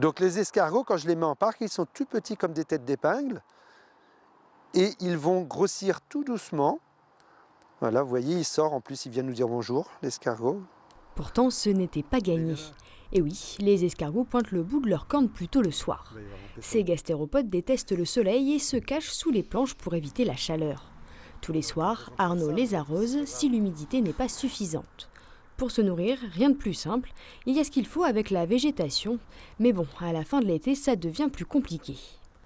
Donc les escargots, quand je les mets en parc, ils sont tout petits comme des têtes d'épingle et ils vont grossir tout doucement. Voilà, vous voyez, il sort, en plus il vient nous dire bonjour, l'escargot. Pourtant, ce n'était pas gagné. Et oui, les escargots pointent le bout de leur corne plutôt le soir. Ces gastéropodes détestent le soleil et se cachent sous les planches pour éviter la chaleur. Tous les soirs, Arnaud les arrose si l'humidité n'est pas suffisante. Pour se nourrir, rien de plus simple, il y a ce qu'il faut avec la végétation. Mais bon, à la fin de l'été, ça devient plus compliqué.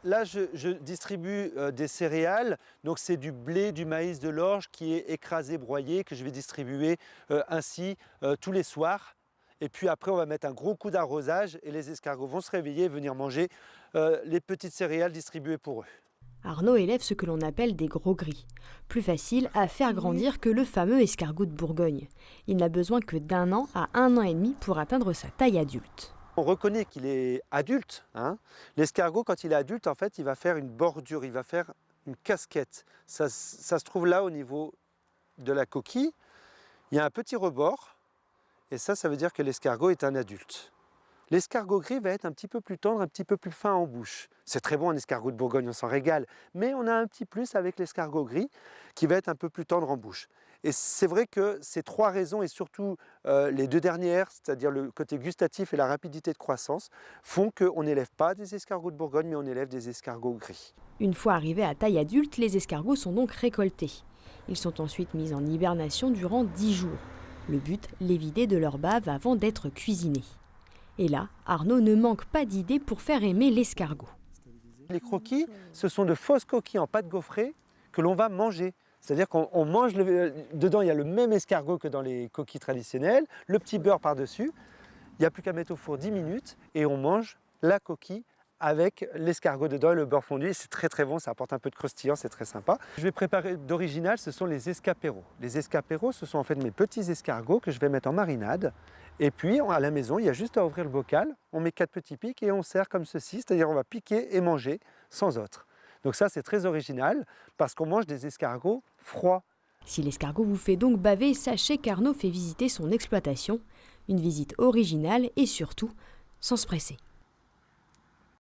Là, je distribue des céréales, donc c'est du blé, du maïs, de l'orge qui est écrasé, broyé, que je vais distribuer ainsi tous les soirs. Et puis après, on va mettre un gros coup d'arrosage et les escargots vont se réveiller et venir manger les petites céréales distribuées pour eux. Arnaud élève ce que l'on appelle des gros gris. Plus facile à faire grandir que le fameux escargot de Bourgogne. Il n'a besoin que d'1 an à 1 an et demi pour atteindre sa taille adulte. On reconnaît qu'il est adulte, hein. L'escargot, quand il est adulte, en fait, il va faire une bordure, il va faire une casquette. Ça se trouve là au niveau de la coquille. Il y a un petit rebord et ça veut dire que l'escargot est un adulte. L'escargot gris va être un petit peu plus tendre, un petit peu plus fin en bouche. C'est très bon un escargot de Bourgogne, on s'en régale. Mais on a un petit plus avec l'escargot gris qui va être un peu plus tendre en bouche. Et c'est vrai que ces 3 raisons, et surtout les 2 dernières, c'est-à-dire le côté gustatif et la rapidité de croissance, font qu'on n'élève pas des escargots de Bourgogne, mais on élève des escargots gris. Une fois arrivés à taille adulte, les escargots sont donc récoltés. Ils sont ensuite mis en hibernation durant 10 jours. Le but, les vider de leur bave avant d'être cuisinés. Et là, Arnaud ne manque pas d'idées pour faire aimer l'escargot. Les croquis, ce sont de fausses coquilles en pâte gaufrée que l'on va manger. C'est-à-dire qu'on mange, dedans il y a le même escargot que dans les coquilles traditionnelles, le petit beurre par-dessus, il n'y a plus qu'à mettre au four 10 minutes et on mange la coquille avec l'escargot dedans et le beurre fondu. Et c'est très très bon, ça apporte un peu de croustillant, c'est très sympa. Je vais préparer d'original, ce sont les escaperos. Les escaperos, ce sont en fait mes petits escargots que je vais mettre en marinade. Et puis à la maison, il y a juste à ouvrir le bocal, on met 4 petits pics et on sert comme ceci, c'est-à-dire on va piquer et manger sans autre. Donc ça c'est très original parce qu'on mange des escargots froids. Si l'escargot vous fait donc baver, sachez qu'Arnaud fait visiter son exploitation. Une visite originale et surtout sans se presser.